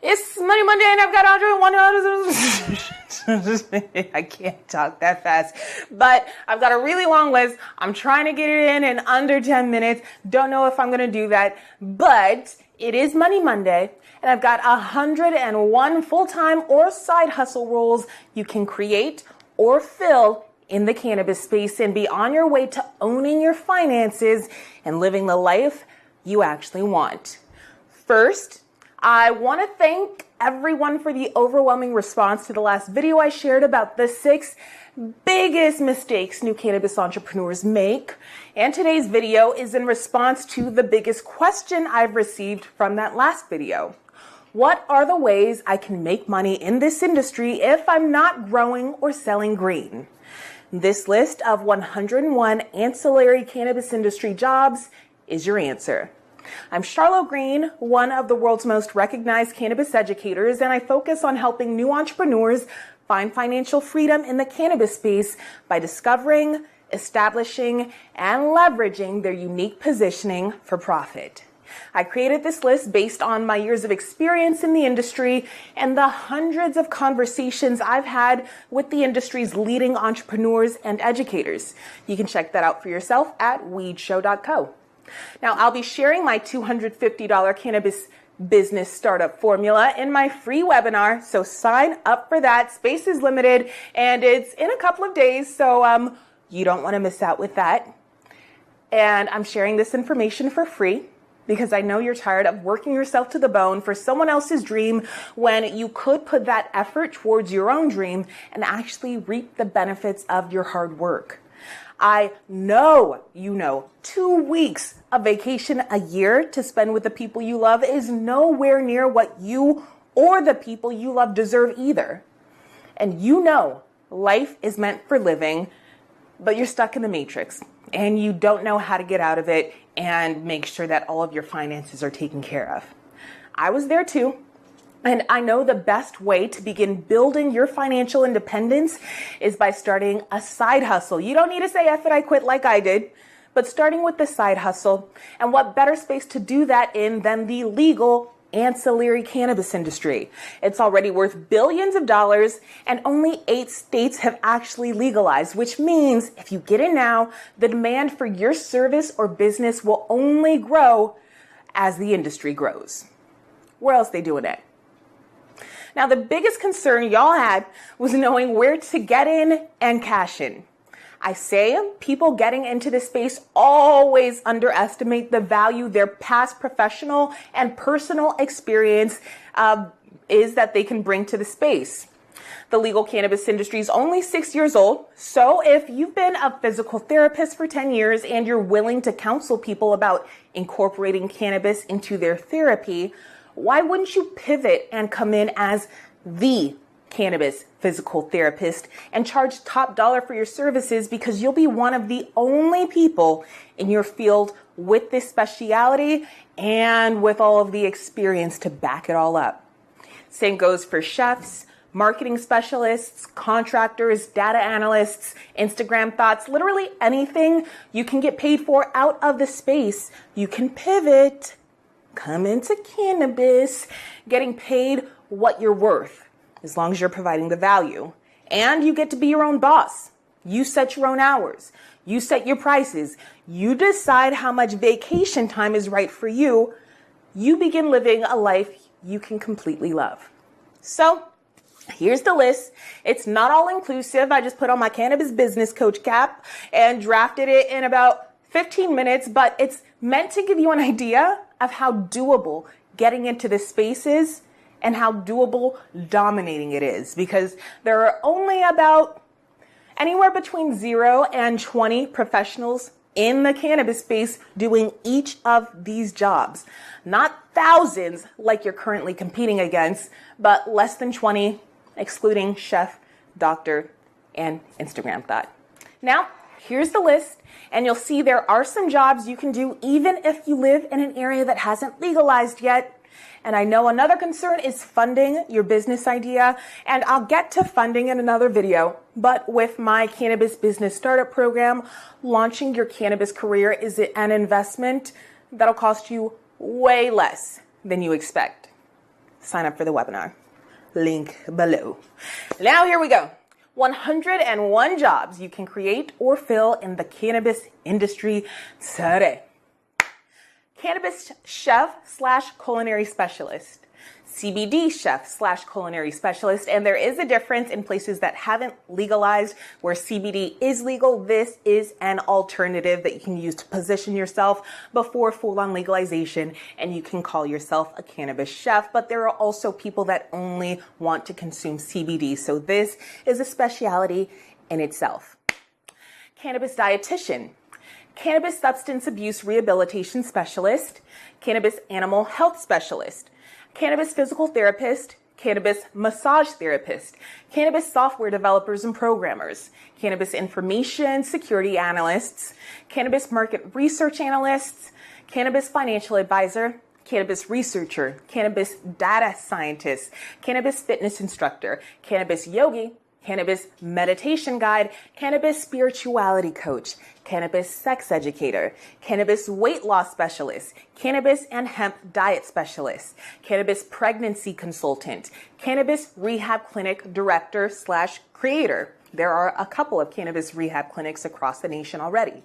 It's Money Monday and I've got 101. I can't talk that fast, but I've got a really long list. I'm trying to get it in under 10 minutes. Don't know if I'm going to do that, but it is Money Monday and I've got 101 full-time or side hustle roles you can create or fill in the cannabis space and be on your way to owning your finances and living the life you actually want. First, I want to thank everyone for the overwhelming response to the last video I shared about the 6 biggest mistakes new cannabis entrepreneurs make. And today's video is in response to the biggest question I've received from that last video. What are the ways I can make money in this industry if I'm not growing or selling green? This list of 101 ancillary cannabis industry jobs is your answer. I'm Charlotte Green, one of the world's most recognized cannabis educators, and I focus on helping new entrepreneurs find financial freedom in the cannabis space by discovering, establishing, and leveraging their unique positioning for profit. I created this list based on my years of experience in the industry and the hundreds of conversations I've had with the industry's leading entrepreneurs and educators. You can check that out for yourself at weedshow.co. Now, I'll be sharing my $250 cannabis business startup formula in my free webinar, so sign up for that. Space is limited, and it's in a couple of days, so you don't want to miss out with that. And I'm sharing this information for free because I know you're tired of working yourself to the bone for someone else's dream when you could put that effort towards your own dream and actually reap the benefits of your hard work. I know 2 weeks of vacation a year to spend with the people you love is nowhere near what you or the people you love deserve either. And life is meant for living, but you're stuck in the matrix and you don't know how to get out of it and make sure that all of your finances are taken care of. I was there too. And I know the best way to begin building your financial independence is by starting a side hustle. You don't need to say F it, I quit like I did, but starting with the side hustle. And what better space to do that in than the legal ancillary cannabis industry? It's already worth billions of dollars and only 8 states have actually legalized, which means if you get in now, the demand for your service or business will only grow as the industry grows. Where else they doing it? Now, the biggest concern y'all had was knowing where to get in and cash in. I say people getting into this space always underestimate the value their past professional and personal experience is that they can bring to the space. The legal cannabis industry is only 6 years old, so if you've been a physical therapist for 10 years and you're willing to counsel people about incorporating cannabis into their therapy, why wouldn't you pivot and come in as the cannabis physical therapist and charge top dollar for your services because you'll be one of the only people in your field with this specialty and with all of the experience to back it all up. Same goes for chefs, marketing specialists, contractors, data analysts, Instagram thoughts, literally anything you can get paid for out of the space. You can pivot. Come into cannabis, getting paid what you're worth, as long as you're providing the value. And you get to be your own boss. You set your own hours. You set your prices. You decide how much vacation time is right for you. You begin living a life you can completely love. So here's the list. It's not all inclusive. I just put on my cannabis business coach cap and drafted it in about 15 minutes, but it's meant to give you an idea of how doable getting into this space is and how doable dominating it is, because there are only about anywhere between 0 and 20 professionals in the cannabis space doing each of these jobs. Not thousands like you're currently competing against, but less than 20, excluding chef, doctor, and Instagram thought. Now, here's the list, and you'll see there are some jobs you can do even if you live in an area that hasn't legalized yet. And I know another concern is funding your business idea, and I'll get to funding in another video. But with my cannabis business startup program, launching your cannabis career is an investment that'll cost you way less than you expect. sign up for the webinar. Link below. Now here we go. 101 jobs you can create or fill in the cannabis industry today. Cannabis chef / culinary specialist. CBD chef / culinary specialist, and there is a difference in places that haven't legalized. Where CBD is legal, this is an alternative that you can use to position yourself before full-on legalization, and you can call yourself a cannabis chef. But there are also people that only want to consume CBD, so this is a specialty in itself. Cannabis dietitian. Cannabis substance abuse rehabilitation specialist. Cannabis animal health specialist. Cannabis physical therapist, cannabis massage therapist, cannabis software developers and programmers, cannabis information security analysts, cannabis market research analysts, cannabis financial advisor, cannabis researcher, cannabis data scientist, cannabis fitness instructor, cannabis yogi, cannabis meditation guide, cannabis spirituality coach, cannabis sex educator, cannabis weight loss specialist, cannabis and hemp diet specialist, cannabis pregnancy consultant, cannabis rehab clinic director / creator. There are a couple of cannabis rehab clinics across the nation already.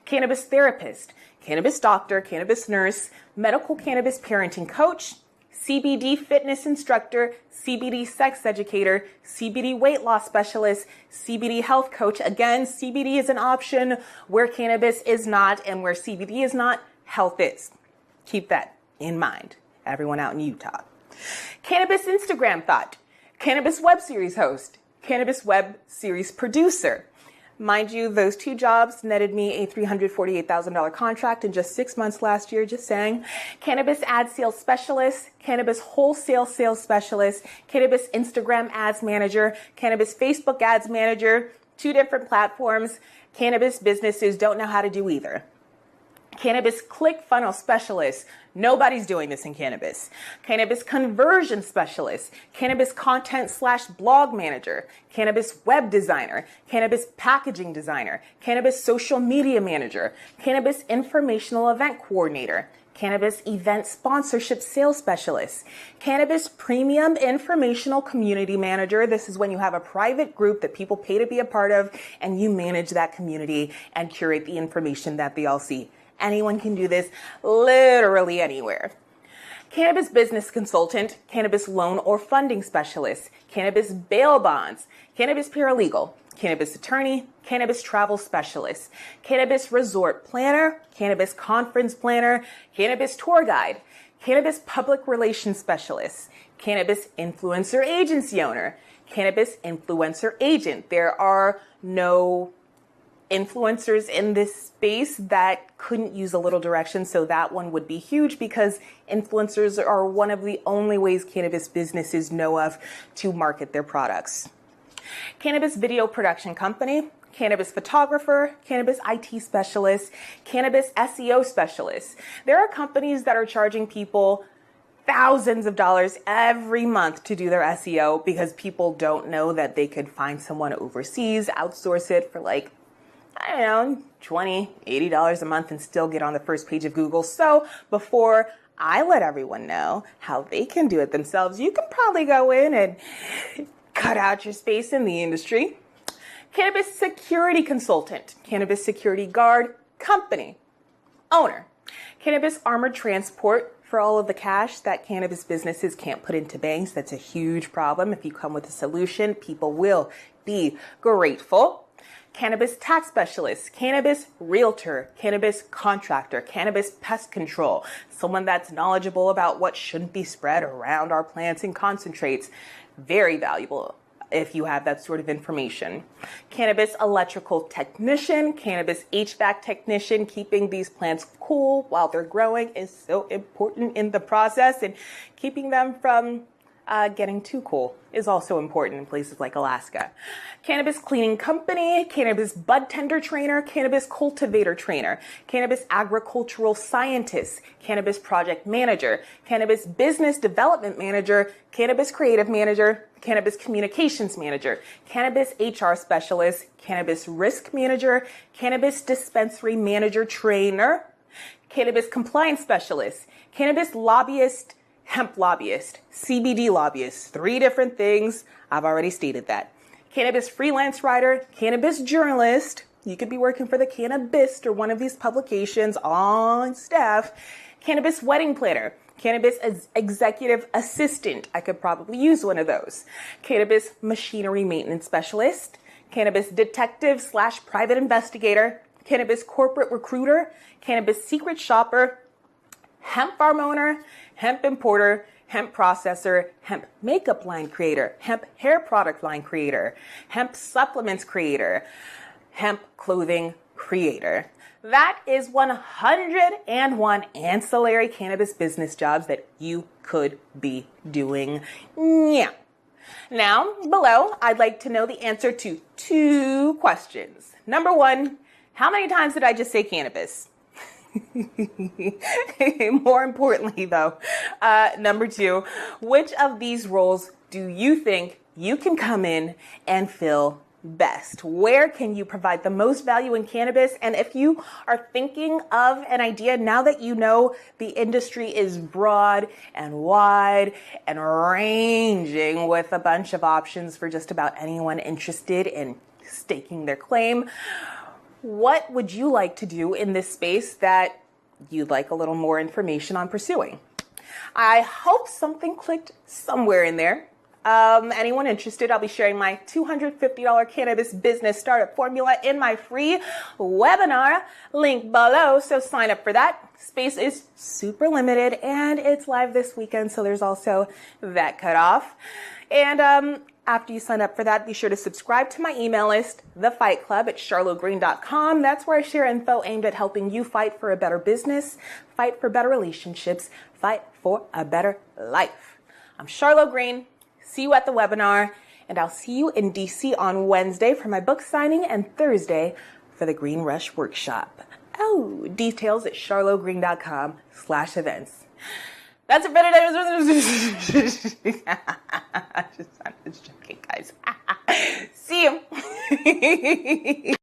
Cannabis therapist, cannabis doctor, cannabis nurse, medical cannabis parenting coach, CBD fitness instructor, CBD sex educator, CBD weight loss specialist, CBD health coach. Again, CBD is an option where cannabis is not, and where CBD is not, health is. Keep that in mind, everyone out in Utah. Cannabis Instagram thought, cannabis web series host, cannabis web series producer. Mind you, those two jobs netted me a $348,000 contract in just 6 months last year, just saying. Cannabis ad sales specialist, cannabis wholesale sales specialist, cannabis Instagram ads manager, cannabis Facebook ads manager, 2 different platforms. Cannabis businesses don't know how to do either. Cannabis click funnel specialist. Nobody's doing this in cannabis. Cannabis conversion specialist. Cannabis content / blog manager. Cannabis web designer. Cannabis packaging designer. Cannabis social media manager. Cannabis informational event coordinator. Cannabis event sponsorship sales specialist. Cannabis premium informational community manager. This is when you have a private group that people pay to be a part of, and you manage that community and curate the information that they all see. Anyone can do this literally anywhere. Cannabis business consultant, cannabis loan or funding specialist, cannabis bail bonds, cannabis paralegal, cannabis attorney, cannabis travel specialist, cannabis resort planner, cannabis conference planner, cannabis tour guide, cannabis public relations specialist, cannabis influencer agency owner, cannabis influencer agent. There are no influencers in this space that couldn't use a little direction, so that one would be huge because influencers are one of the only ways cannabis businesses know of to market their products. Cannabis video production company, cannabis photographer, cannabis IT specialist, cannabis SEO specialist. There are companies that are charging people thousands of dollars every month to do their SEO because people don't know that they could find someone overseas, outsource it for like, I don't know, $20, $80 a month and still get on the first page of Google. So before I let everyone know how they can do it themselves, you can probably go in and cut out your space in the industry. Cannabis security consultant, cannabis security guard, company owner, cannabis armored transport for all of the cash that cannabis businesses can't put into banks. That's a huge problem. If you come with a solution, people will be grateful. Cannabis tax specialist, cannabis realtor, cannabis contractor, cannabis pest control, someone that's knowledgeable about what shouldn't be spread around our plants and concentrates. Very valuable if you have that sort of information. Cannabis electrical technician, cannabis HVAC technician. Keeping these plants cool while they're growing is so important in the process, and keeping them from getting too cool is also important in places like Alaska. Cannabis cleaning company, cannabis bud tender trainer, cannabis cultivator trainer, cannabis agricultural scientist, cannabis project manager, cannabis business development manager, cannabis creative manager, cannabis communications manager, cannabis HR specialist, cannabis risk manager, cannabis dispensary manager trainer, cannabis compliance specialist, cannabis lobbyist, hemp lobbyist, CBD lobbyist, 3 different things. I've already stated that. Cannabis freelance writer, cannabis journalist. You could be working for the Cannabist or one of these publications on staff. Cannabis wedding planner, cannabis executive assistant. I could probably use one of those. Cannabis machinery maintenance specialist, cannabis detective / private investigator, cannabis corporate recruiter, cannabis secret shopper, hemp farm owner, hemp importer, hemp processor, hemp makeup line creator, hemp hair product line creator, hemp supplements creator, hemp clothing creator. That is 101 ancillary cannabis business jobs that you could be doing. Yeah. Now, below, I'd like to know the answer to 2 questions. Number 1, how many times did I just say cannabis? More importantly, though, number 2, which of these roles do you think you can come in and fill best? Where can you provide the most value in cannabis? And if you are thinking of an idea now that you know the industry is broad and wide and ranging with a bunch of options for just about anyone interested in staking their claim, what would you like to do in this space that you'd like a little more information on pursuing? I hope something clicked somewhere in there. Anyone interested, I'll be sharing my $250 cannabis business startup formula in my free webinar, link below, so sign up for that. Space is super limited and it's live this weekend, so there's also that cutoff. And after you sign up for that, be sure to subscribe to my email list, The Fight Club, at charlottegreen.com. That's where I share info aimed at helping you fight for a better business, fight for better relationships, fight for a better life. I'm Charlotte Green. See you at the webinar, and I'll see you in DC on Wednesday for my book signing and Thursday for the Green Rush workshop. Oh, details at charlottegreen.com/events. That's it for today. I'm just joking, guys. See you.